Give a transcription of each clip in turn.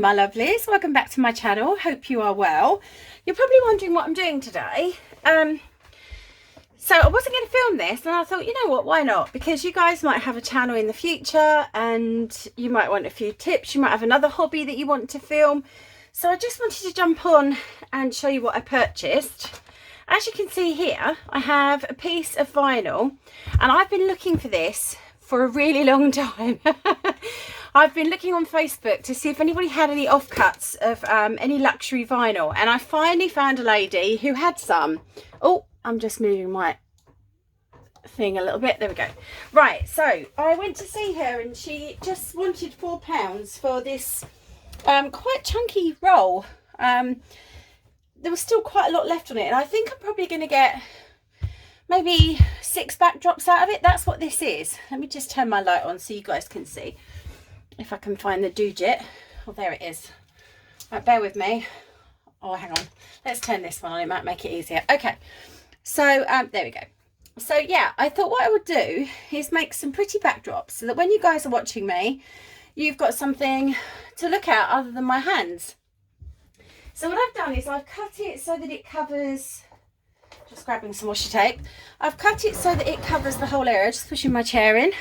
my lovelies, welcome back to my channel. Hope you are well. You're probably wondering what I'm doing today. So I wasn't going to film this, and I thought, you know what, why not? Because you guys might have a channel in the future and you might want a few tips. You might have another hobby that you want to film. So I just wanted to jump on and show you what I purchased. As you can see here, I have a piece of vinyl, and I've been looking for this for a really long time. I've been looking on Facebook to see if anybody had any offcuts of any luxury vinyl, and I finally found a lady who had some. Oh, I'm just moving my thing a little bit. There we go. Right, so I went to see her and she just wanted £4 for this quite chunky roll. There was still quite a lot left on it, and I think I'm probably going to get maybe 6 backdrops out of it. That's what this is. Let me just turn my light on so you guys can see if I can find the doojit. Oh, there it is. Right, bear with me. Oh, hang on, let's turn this one on, it might make it easier. Okay, so there we go. So yeah, I thought what I would do is make some pretty backdrops so that when you guys are watching me, you've got something to look at other than my hands. So what I've done is I've cut it so that it covers, just grabbing some washi tape, I've cut it so that it covers the whole area, just pushing my chair in,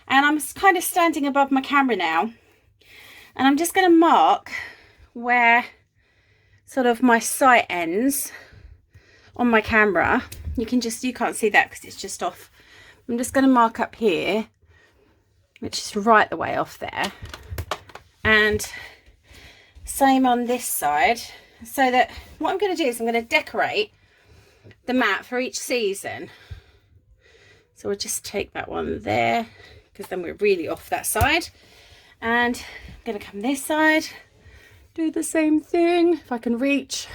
and I'm kind of standing above my camera now, and I'm just going to mark where sort of my sight ends on my camera. You can't see that because it's just off. I'm just going to mark up here, which is right the way off there, and same on this side, so that what I'm going to do is I'm going to decorate the mat for each season. So we'll just take that one there, because then we're really off that side, and I'm going to come this side, do the same thing if I can reach.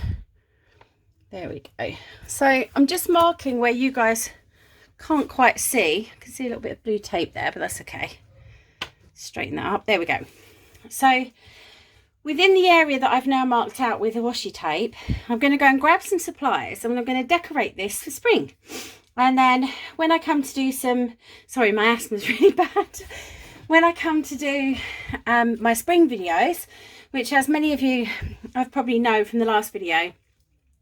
There we go. So I'm just marking where you guys can't quite see. I can see a little bit of blue tape there, but that's okay. Straighten that up. There we go. So within the area that I've now marked out with the washi tape, I'm going to go and grab some supplies, and I'm going to decorate this for spring. And then when I come to do some, sorry, my asthma's really bad. When I come to do my spring videos, which as many of you I've probably know from the last video,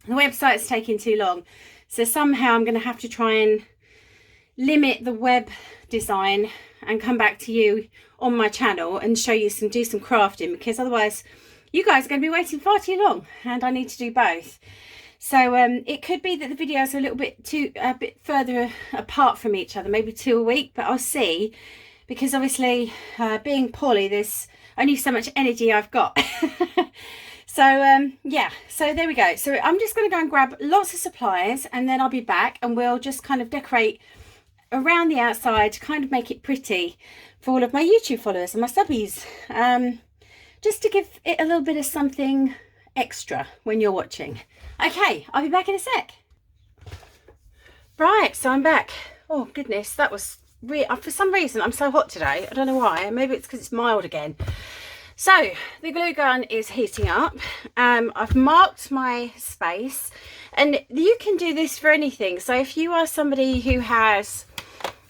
the website's taking too long. So somehow I'm going to have to try and limit the web design and come back to you on my channel and show you do some crafting, because otherwise you guys are going to be waiting far too long, and I need to do both. So it could be that the videos are a bit further apart from each other, maybe 2 a week, but I'll see, because obviously being poorly, there's only so much energy I've got. So yeah, so there we go. So I'm just going to go and grab lots of supplies, and then I'll be back and we'll just kind of decorate around the outside to kind of make it pretty for all of my YouTube followers and my subbies, just to give it a little bit of something extra when you're watching. Okay, I'll be back in a sec. Right, so I'm back. Oh goodness, that was weird. For some reason I'm so hot today. I don't know why. Maybe it's because it's mild again. So the glue gun is heating up. I've marked my space, and you can do this for anything. So if you are somebody who has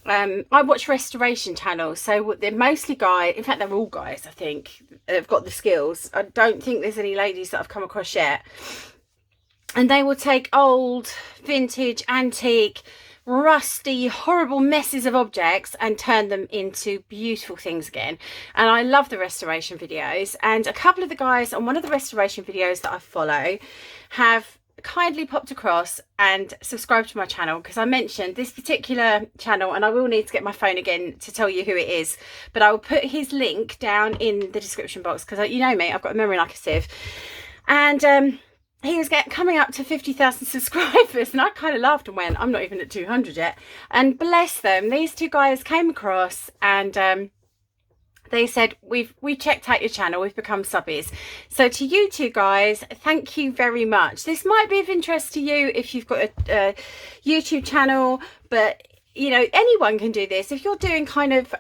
I watch restoration channels, so they're mostly guys, in fact they're all guys, I think, they've got the skills. I don't think there's any ladies that I've come across yet, and they will take old, vintage, antique, rusty, horrible messes of objects and turn them into beautiful things again. And I love the restoration videos, and a couple of the guys on one of the restoration videos that I follow have kindly popped across and subscribed to my channel, because I mentioned this particular channel, and I will need to get my phone again to tell you who it is, but I will put his link down in the description box, because you know me, I've got a memory like a sieve. And he was coming up to 50,000 subscribers, and I kind of laughed and went, I'm not even at 200 yet. And bless them, these two guys came across and they said, we checked out your channel, we've become subbies. So to you two guys, thank you very much. This might be of interest to you if you've got a YouTube channel, but you know, anyone can do this. If you're doing kind of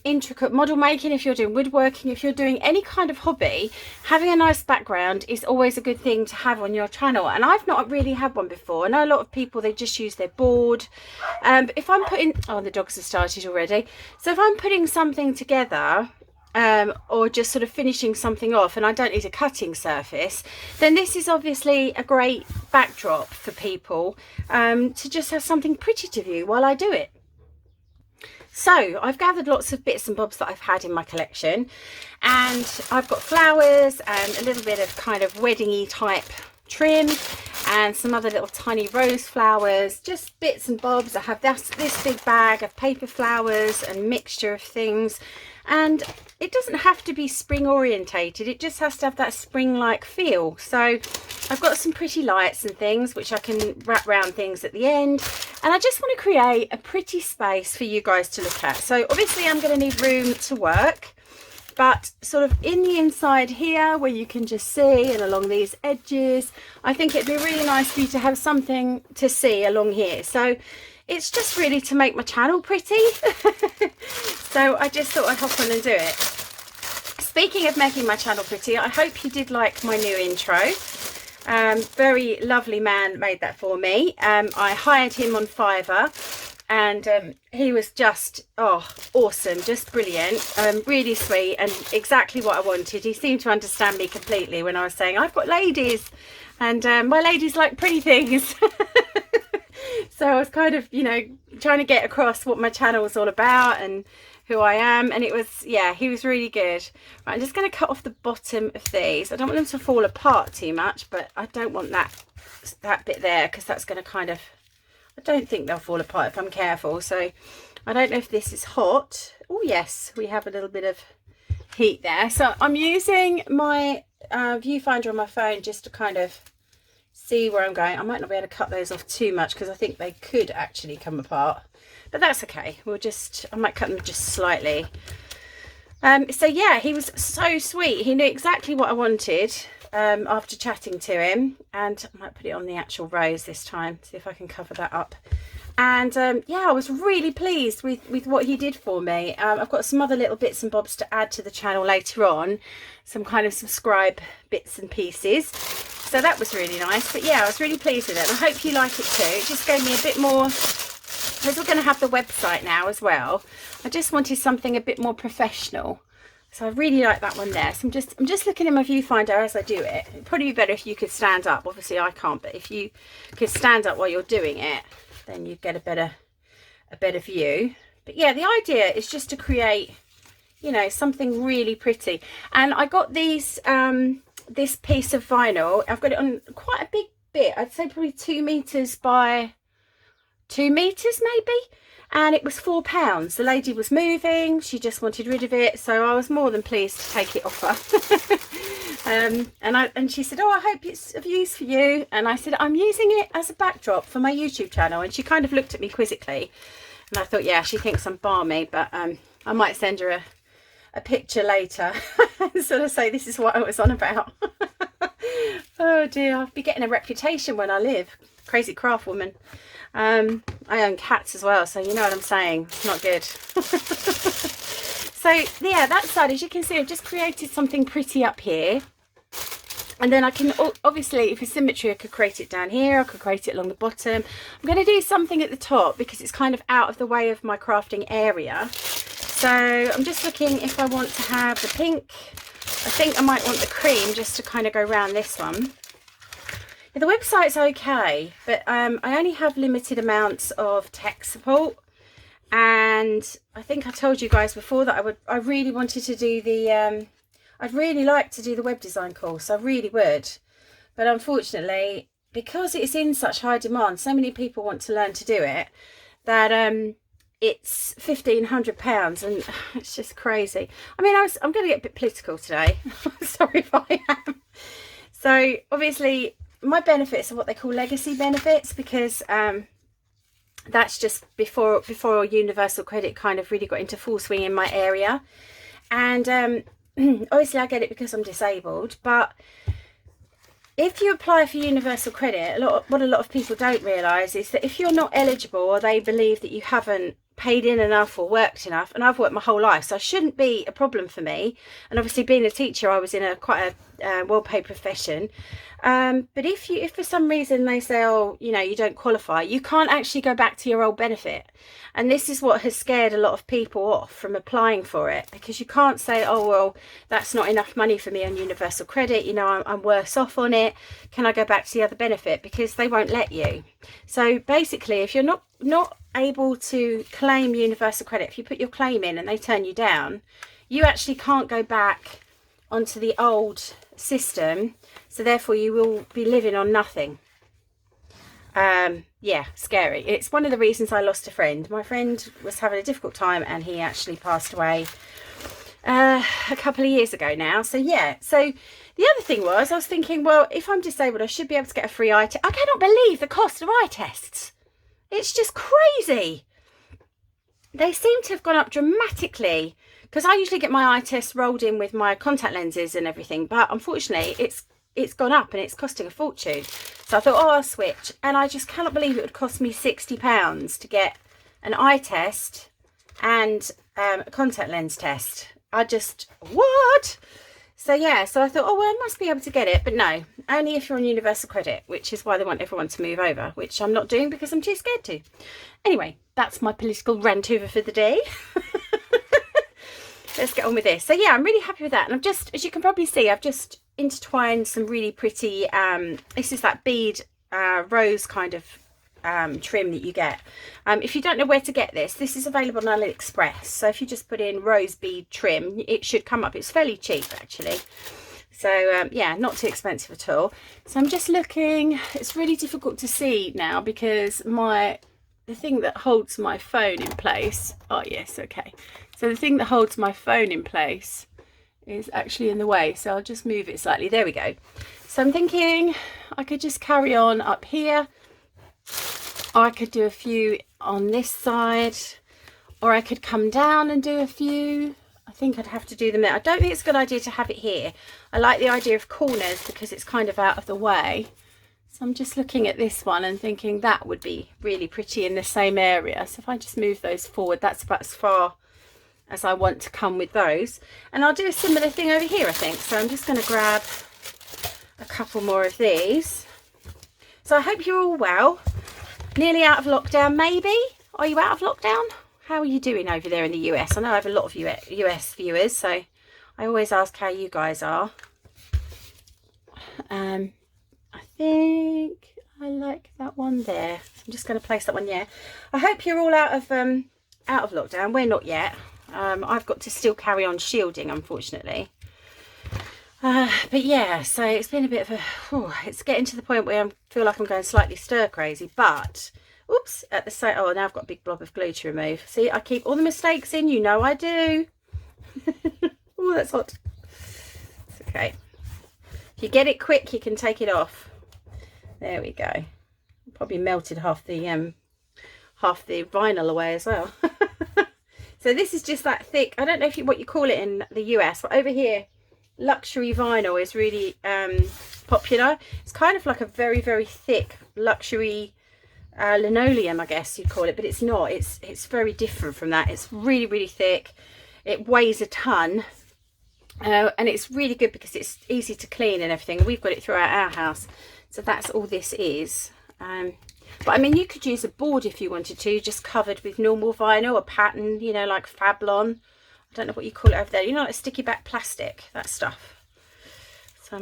intricate model making, if you're doing woodworking, if you're doing any kind of hobby, having a nice background is always a good thing to have on your channel. And I've not really had one before. I know a lot of people, they just use their board. But if I'm putting, oh, the dogs have started already. So if I'm putting something together, or just sort of finishing something off and I don't need a cutting surface, then this is obviously a great backdrop for people to just have something pretty to view while I do it. So I've gathered lots of bits and bobs that I've had in my collection, and I've got flowers and a little bit of kind of wedding-y type trim and some other little tiny rose flowers, just bits and bobs. I have this big bag of paper flowers and mixture of things, and it doesn't have to be spring orientated, it just has to have that spring-like feel. So I've got some pretty lights and things which I can wrap around things at the end, and I just want to create a pretty space for you guys to look at. So obviously I'm going to need room to work, but sort of in the inside here where you can just see, and along these edges, I think it'd be really nice for you to have something to see along here. So it's just really to make my channel pretty. So I just thought I'd hop on and do it. Speaking of making my channel pretty, I hope you did like my new intro. Very lovely man made that for me. I hired him on Fiverr, and he was just awesome, just brilliant, really sweet, and exactly what I wanted. He seemed to understand me completely when I was saying I've got ladies, and my ladies like pretty things. So I was kind of, you know, trying to get across what my channel was all about and who I am, and it was, yeah, he was really good. Right, I'm just going to cut off the bottom of these. I don't want them to fall apart too much, but I don't want that bit there, because that's going to kind of, I don't think they'll fall apart if I'm careful. So I don't know if this is hot. Oh yes, we have a little bit of heat there. So I'm using my viewfinder on my phone just to kind of see where I'm going. I might not be able to cut those off too much because I think they could actually come apart, but that's okay. I might cut them just slightly. So yeah, he was so sweet. He knew exactly what I wanted after chatting to him, and I might put it on the actual rose this time, see if I can cover that up. And yeah, I was really pleased with what he did for me. I've got some other little bits and bobs to add to the channel later on, some kind of subscribe bits and pieces. So that was really nice. But yeah, I was really pleased with it, and I hope you like it too. It just gave me a bit more, because we're going to have the website now as well. I just wanted something a bit more professional. So I really like that one there. So I'm just looking in my viewfinder as I do it. It'd probably be better if you could stand up. Obviously I can't, but if you could stand up while you're doing it, then you'd get a better view. But yeah, the idea is just to create, you know, something really pretty. And I got these this piece of vinyl. I've got it on quite a big bit. I'd say probably 2 meters by 2 meters maybe, and it was £4. The lady was moving, she just wanted rid of it, so I was more than pleased to take it off her. And she said, oh, I hope it's of use for you. And I said, I'm using it as a backdrop for my YouTube channel. And she kind of looked at me quizzically, and I thought, yeah, she thinks I'm balmy, but I might send her a picture later and sort of say this is what I was on about. Oh dear, I'll be getting a reputation when I live. Crazy craft woman. I own cats as well, so you know what I'm saying. It's not good. So yeah, that side, as you can see, I've just created something pretty up here, and then I can obviously, for symmetry, I could create it down here, I could create it along the bottom. I'm going to do something at the top because it's kind of out of the way of my crafting area. So I'm just looking if I want to have the pink. I think I might want the cream just to kind of go around this one. The website's okay, but I only have limited amounts of tech support, and I think I told you guys before that I really wanted to do the I'd really like to do the web design course. I really would, but unfortunately, because it's in such high demand, so many people want to learn to do it, that it's £1,500, and it's just crazy. I mean, I'm going to get a bit political today. Sorry if I am. So obviously my benefits are what they call legacy benefits, because that's just before universal credit kind of really got into full swing in my area. And obviously I get it because I'm disabled, but if you apply for universal credit, what a lot of people don't realise is that if you're not eligible, or they believe that you haven't paid in enough or worked enough, and I've worked my whole life, so it shouldn't be a problem for me. And obviously being a teacher, I was in quite a well-paid profession. But if for some reason they say, oh, you know, you don't qualify, you can't actually go back to your old benefit. And this is what has scared a lot of people off from applying for it, because you can't say, oh, well, that's not enough money for me on universal credit, you know, I'm worse off on it, can I go back to the other benefit? Because they won't let you. So basically, if you're not able to claim universal credit, if you put your claim in and they turn you down, you actually can't go back onto the old system, so therefore you will be living on nothing. Yeah, scary. It's one of the reasons I lost a friend. My friend was having a difficult time and he actually passed away a couple of years ago now. So yeah, so the other thing was, I was thinking, well, if I'm disabled, I should be able to get a free eye test. I cannot believe the cost of eye tests. It's just crazy. They seem to have gone up dramatically, because I usually get my eye test rolled in with my contact lenses and everything, but unfortunately it's gone up and it's costing a fortune. So I thought, oh, I'll switch. And I just cannot believe it would cost me £60 to get an eye test and a contact lens test. I just, what? So yeah, so I thought, oh, well, I must be able to get it. But no, only if you're on universal credit, which is why they want everyone to move over, which I'm not doing because I'm too scared to. Anyway, that's my political rant over for the day. Let's get on with this. So yeah, I'm really happy with that. And I've just, as you can probably see, I've just intertwined some really pretty, this is that bead rose kind of trim that you get. If you don't know where to get this, this is available on AliExpress. So if you just put in rose bead trim, it should come up. It's fairly cheap actually. So yeah, not too expensive at all. So I'm just looking, it's really difficult to see now because the thing that holds my phone in place, oh yes, okay. So the thing that holds my phone in place is actually in the way, so I'll just move it slightly. There we go. So I'm thinking I could just carry on up here, or I could do a few on this side, or I could come down and do a few. I think I'd have to do them there. I don't think it's a good idea to have it here. I like the idea of corners because it's kind of out of the way. So I'm just looking at this one and thinking that would be really pretty in the same area. So if I just move those forward, that's about as far as I want to come with those. And I'll do a similar thing over here, I think. So I'm just going to grab a couple more of these. So I hope you're all well. Nearly out of lockdown, maybe? Are you out of lockdown? How are you doing over there in the US? I know I have a lot of US viewers, so I always ask how you guys are. I think I like that one there. I'm just going to place that one there. I hope you're all out of lockdown. We're not yet. I've got to still carry on shielding, unfortunately. But yeah, so it's been a bit of a, it's getting to the point where I feel like I'm going slightly stir crazy, but oops, at the same, oh, now I've got a big blob of glue to remove. See, I keep all the mistakes in, you know I do. Oh, that's hot. It's okay. If you get it quick, you can take it off. There we go. Probably melted half the vinyl away as well. So this is just that thick, I don't know what you call it in the US, but over here, luxury vinyl is really popular. It's kind of like a very, very thick luxury linoleum, I guess you'd call it, but it's not. It's very different from that. It's really, really thick. It weighs a ton. And it's really good because it's easy to clean and everything. We've got it throughout our house. So that's all this is. But I mean, you could use a board if you wanted to, just covered with normal vinyl, a pattern, you know, like Fablon. I don't know what you call it over there. You know, like sticky back plastic, that stuff. So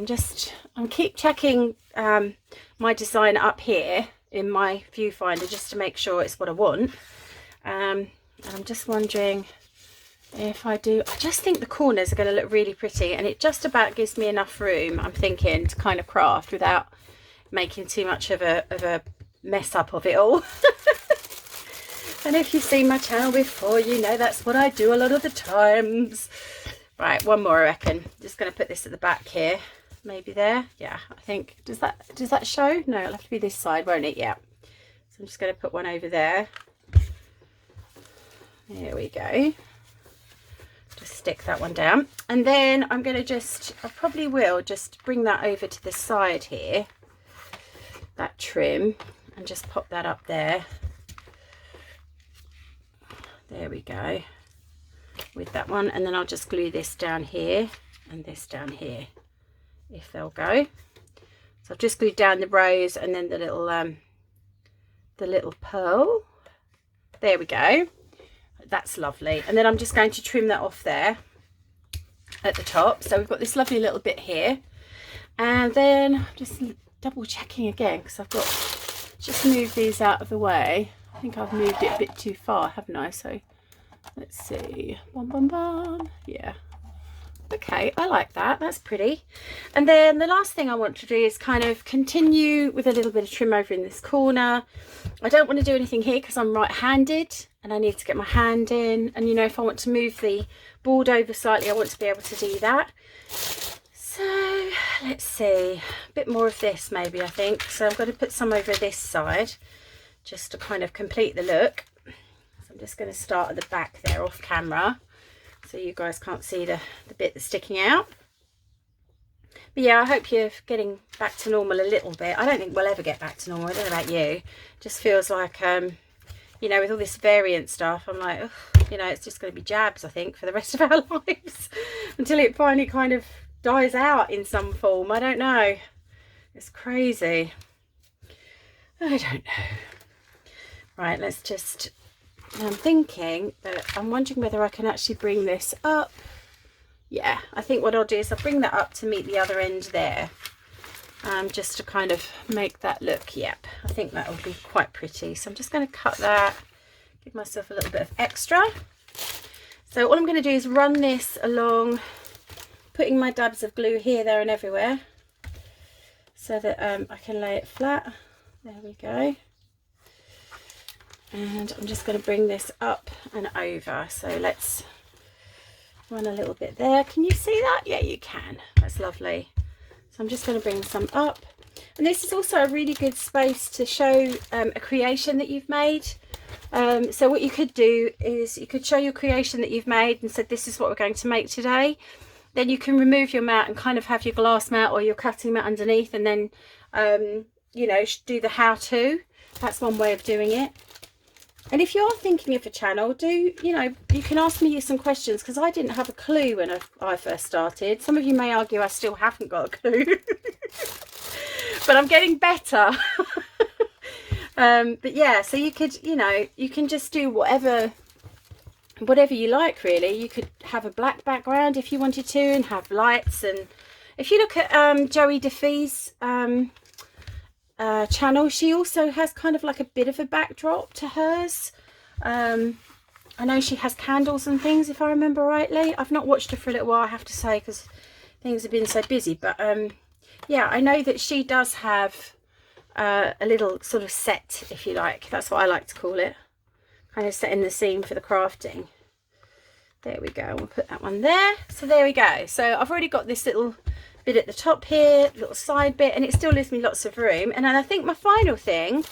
I'm keep checking my design up here in my viewfinder just to make sure it's what I want. And I'm just wondering if I just think the corners are going to look really pretty, and it just about gives me enough room, I'm thinking, to kind of craft without making too much of a mess up of it all. And if you've seen my channel before, you know that's what I do a lot of the times. Right, one more I reckon. Just going to put this at the back here, maybe there. Yeah, I think, does that show? No, it'll have to be this side, won't it? Yeah. So I'm just going to put one over there. There we go. Just stick that one down, and then I'm going to I probably will just bring that over to the side here, that trim, and just pop that up there. There we go. With that one, and then I'll just glue this down here and this down here, if they'll go. So I've just glued down the rose and then the little pearl. There we go. That's lovely. And then I'm just going to trim that off there at the top. So we've got this lovely little bit here, and then just double checking again because I've got just moved these out of the way. I think I've moved it a bit too far, haven't I? So let's see. Bum, bum, bum. Yeah. Okay, I like that. That's pretty. And then the last thing I want to do is kind of continue with a little bit of trim over in this corner. I don't want to do anything here because I'm right-handed and I need to get my hand in. And, you know, if I want to move the board over slightly, I want to be able to do that. So let's see. A bit more of this maybe, I think. So I'm going to put some over this side just to kind of complete the look. So I'm just going to start at the back there off camera, so you guys can't see the bit that's sticking out. But yeah, I hope you're getting back to normal a little bit. I don't think we'll ever get back to normal. I don't know about you. Just feels like, you know, with all this variant stuff, I'm like, ugh, you know, it's just going to be jabs, I think, for the rest of our lives until it finally kind of dies out in some form. I don't know. It's crazy. I don't know. Right, let's just... I'm thinking that I'm wondering whether I can actually bring this up. Yeah, I think what I'll do is I'll bring that up to meet the other end there, just to kind of make that look. Yep, I think that will be quite pretty. So I'm just going to cut that, give myself a little bit of extra. So all I'm going to do is run this along, putting my dabs of glue here, there and everywhere, so that I can lay it flat. There we go. And I'm just going to bring this up and over. So let's run a little bit there. Can you see that? Yeah, you can. That's lovely. So I'm just going to bring some up. And this is also a really good space to show a creation that you've made. So what you could do is you could show your creation that you've made and said, this is what we're going to make today. Then you can remove your mat and kind of have your glass mat or your cutting mat underneath, and then, you know, do the how-to. That's one way of doing it. And if you're thinking of a channel, you know, you can ask me some questions, because I didn't have a clue when I first started. Some of you may argue I still haven't got a clue, but I'm getting better. But yeah, so you could, you know, you can just do whatever you like, really. You could have a black background if you wanted to, and have lights. And if you look at Joey DeFee's channel, she also has kind of like a bit of a backdrop to hers. I know she has candles and things, if I remember rightly. I've not watched her for a little while, I have to say, because things have been so busy. But yeah, I know that she does have a little sort of set, if you like. That's what I like to call it. Kind of setting the scene for the crafting. There we go. We'll put that one there. So there we go. So I've already got this little bit at the top here, little side bit, and it still leaves me lots of room. And then I think my final thing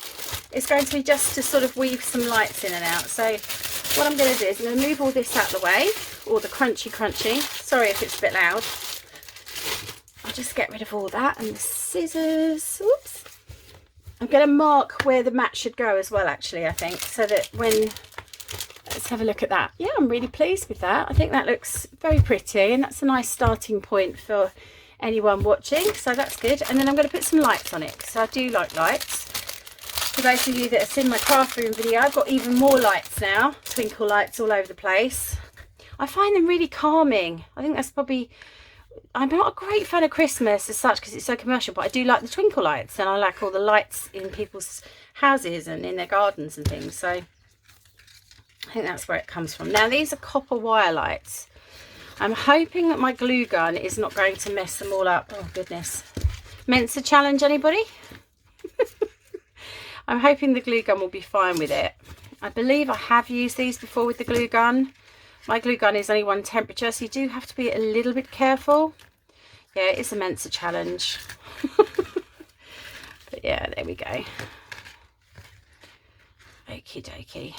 is going to be just to sort of weave some lights in and out. So what I'm going to do is I'm going to move all this out of the way, all the crunchy. Sorry if it's a bit loud. I'll just get rid of all that, and the scissors. Oops. I'm going to mark where the mat should go as well, actually, I think, so that when... Let's have a look at that. Yeah, I'm really pleased with that. I think that looks very pretty, and that's a nice starting point for anyone watching, so that's good. And then I'm going to put some lights on it, because I do like lights. For those of you that have seen my craft room video, I've got even more lights now, twinkle lights all over the place. I find them really calming. I think that's probably... I'm not a great fan of Christmas as such because it's so commercial, but I do like the twinkle lights, and I like all the lights in people's houses and in their gardens and things. So I think that's where it comes from. Now these are copper wire lights. I'm hoping that my glue gun is not going to mess them all up. Oh goodness. Mensa challenge, anybody? I'm hoping the glue gun will be fine with it. I believe I have used these before with the glue gun. My glue gun is only one temperature, so you do have to be a little bit careful. Yeah, it's a Mensa challenge. But yeah, there we go. Okie dokie.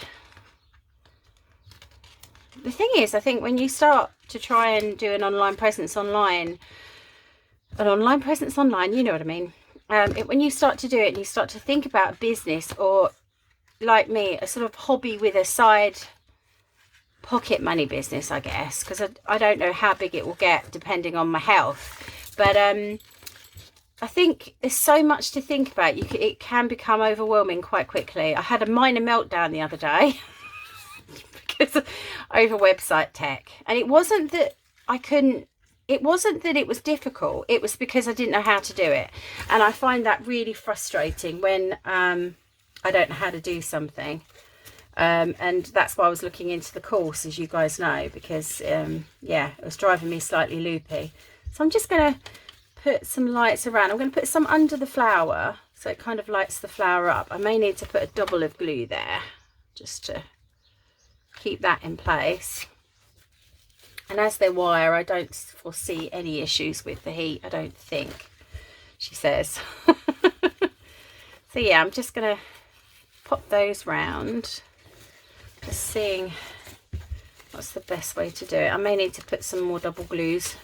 The thing is, I think when you start to try and do an online presence online, you know what I mean. When you start to do it and you start to think about business, or like me, a sort of hobby with a side pocket money business, I guess, because I don't know how big it will get depending on my health. But I think there's so much to think about. It can become overwhelming quite quickly. I had a minor meltdown the other day because over website tech, and it wasn't that I couldn't. It wasn't that it was difficult. It was because I didn't know how to do it, and I find that really frustrating when I don't know how to do something. And that's why I was looking into the course, as you guys know, because yeah, it was driving me slightly loopy. So I'm just going to put some lights around. I'm going to put some under the flower so it kind of lights the flower up. I may need to put a double of glue there just to keep that in place. And as they wire, I don't foresee any issues with the heat, I don't think, she says. So yeah, I'm just going to pop those round, just seeing what's the best way to do it. I may need to put some more double glues,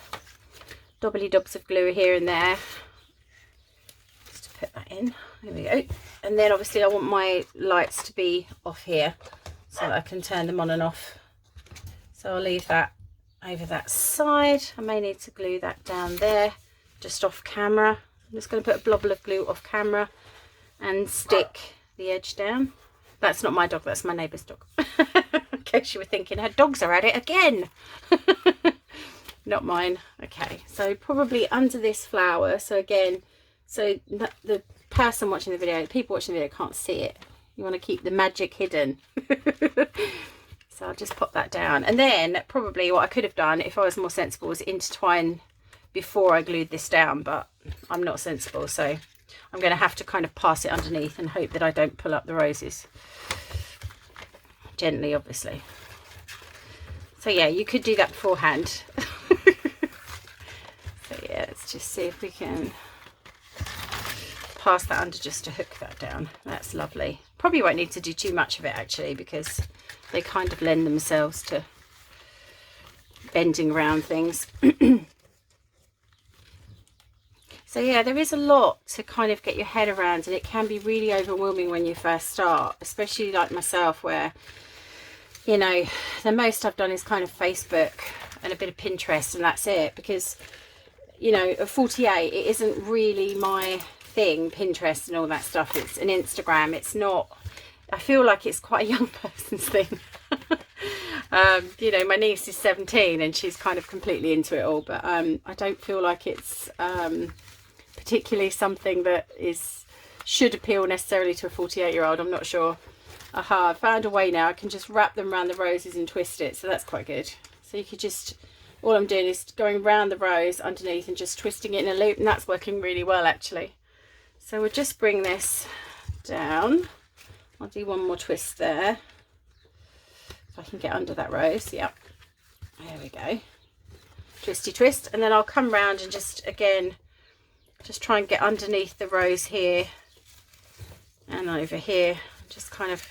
doubly dubs of glue here and there, just to put that in. There we go. And then obviously I want my lights to be off here so that I can turn them on and off. So I'll leave that over that side. I may need to glue that down there, just off camera. I'm just going to put a blob of glue off camera and stick the edge down. That's not my dog, that's my neighbour's dog. In case you were thinking her dogs are at it again. Not mine. Okay, so probably under this flower. So again, so the person watching the video, people watching the video can't see it. You want to keep the magic hidden. So I'll just pop that down. And then probably what I could have done if I was more sensible was intertwine before I glued this down, but I'm not sensible, so I'm going to have to kind of pass it underneath and hope that I don't pull up the roses. Gently, obviously. So yeah, you could do that beforehand. So yeah, let's just see if we can pass that under just to hook that down. That's lovely. Probably won't need to do too much of it actually, because they kind of lend themselves to bending around things. So yeah, there is a lot to kind of get your head around, and it can be really overwhelming when you first start, especially like myself, where, you know, the most I've done is kind of Facebook and a bit of Pinterest, and that's it. Because, you know, at 48, it isn't really my thing, Pinterest and all that stuff. It's an Instagram. It's not, I feel like it's quite a young person's thing. You know, my niece is 17 and she's kind of completely into it all, but I don't feel like it's particularly something that should appeal necessarily to a 48-year-old. I'm not sure. Aha, I found a way now. I can just wrap them around the roses and twist it, so that's quite good. So you could just, all I'm doing is going around the rose underneath and just twisting it in a loop, and that's working really well actually. So we'll just bring this down. I'll do one more twist there. If I can get under that rose, yep. There we go. Twisty twist, and then I'll come round and just, again, just try and get underneath the rose here and over here. Just kind of,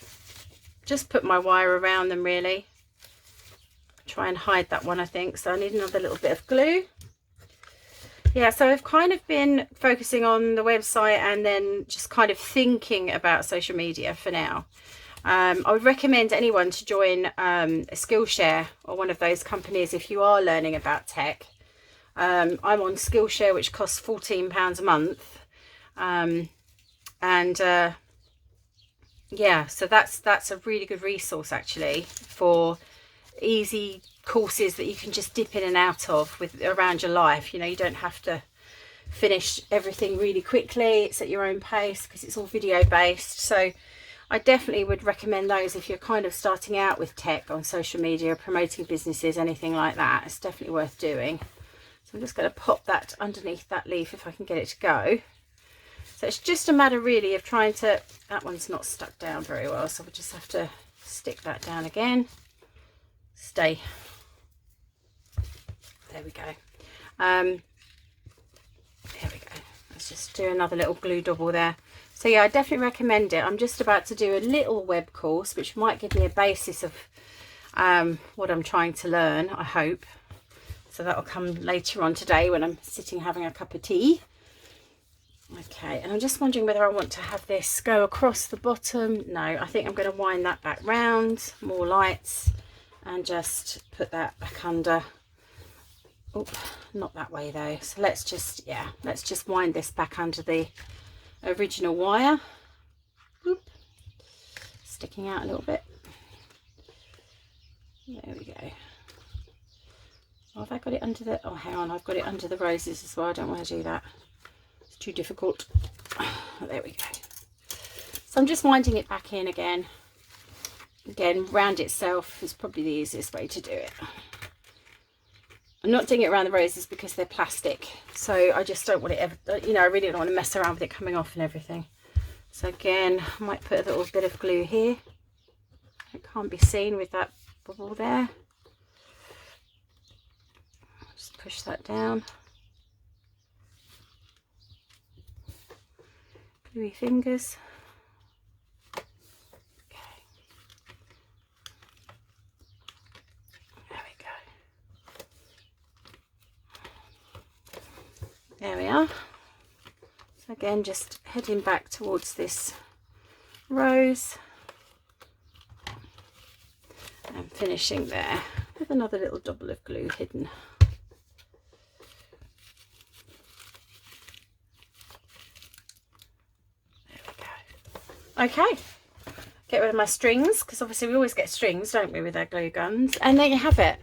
just put my wire around them really. Try and hide that one, I think. So I need another little bit of glue. Yeah, so I've kind of been focusing on the website and then just kind of thinking about social media for now. I would recommend anyone to join a Skillshare or one of those companies if you are learning about tech. I'm on Skillshare, which costs £14 a month. Yeah, so that's a really good resource actually for easy courses that you can just dip in and out of around your life. You know, you don't have to finish everything really quickly. It's at your own pace because it's all video based. So I definitely would recommend those if you're kind of starting out with tech on social media, promoting businesses, anything like that. It's definitely worth doing. So I'm just going to pop that underneath that leaf if I can get it to go. So it's just a matter really of trying to, that one's not stuck down very well, so we'll just have to stick that down again. Stay. There we go. There we go. Let's just do another little glue double there. So yeah, I definitely recommend it. I'm just about to do a little web course, which might give me a basis of what I'm trying to learn, I hope. So that'll come later on today when I'm sitting having a cup of tea. Okay, and I'm just wondering whether I want to have this go across the bottom. No, I think I'm going to wind that back round. More lights. and just put that back under. Oh, not that way though. So let's just, yeah, let's just wind this back under the original wire. Oop. Sticking out a little bit. There we go. Oh, have I got it under the, oh hang on, I've got it under the roses as well. I don't want to do that. It's too difficult. Oh, there we go. So I'm just winding it back in again. Again, round itself is probably the easiest way to do it. I'm not doing it around the roses because they're plastic. So I just don't want it ever, you know, I really don't want to mess around with it coming off and everything. So again, I might put a little bit of glue here. It can't be seen with that bubble there. Just push that down. Gluey fingers. Okay. There we go. There we are. So again, just heading back towards this rose and finishing there with another little double of glue hidden. Okay, get rid of my strings, because obviously we always get strings, don't we, with our glue guns. And there you have it.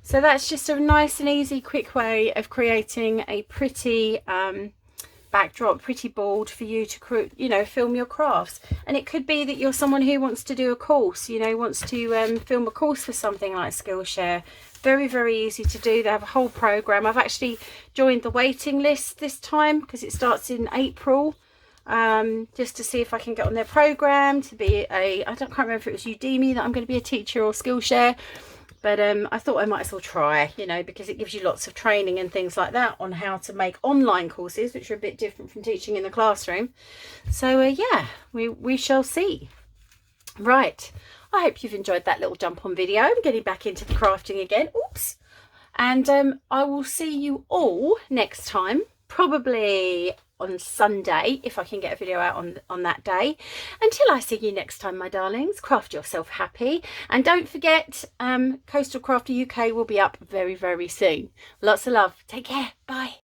So that's just a nice and easy, quick way of creating a pretty backdrop, pretty board for you to, you know, film your crafts. And it could be that you're someone who wants to do a course, you know, wants to film a course for something like Skillshare. Very, very easy to do. They have a whole program. I've actually joined the waiting list this time because it starts in April. Just to see if I can get on their program to be I can't remember if it was Udemy that I'm going to be a teacher or Skillshare, but I thought I might as well try, you know, because it gives you lots of training and things like that on how to make online courses, which are a bit different from teaching in the classroom. So yeah, we shall see. Right, I hope you've enjoyed that little jump on video. I'm getting back into the crafting again. Oops. And I will see you all next time, probably on Sunday, if I can get a video out on that day. Until I see you next time, my darlings, craft yourself happy. And don't forget, Coastal Crafter UK will be up very, very soon. Lots of love. Take care. Bye.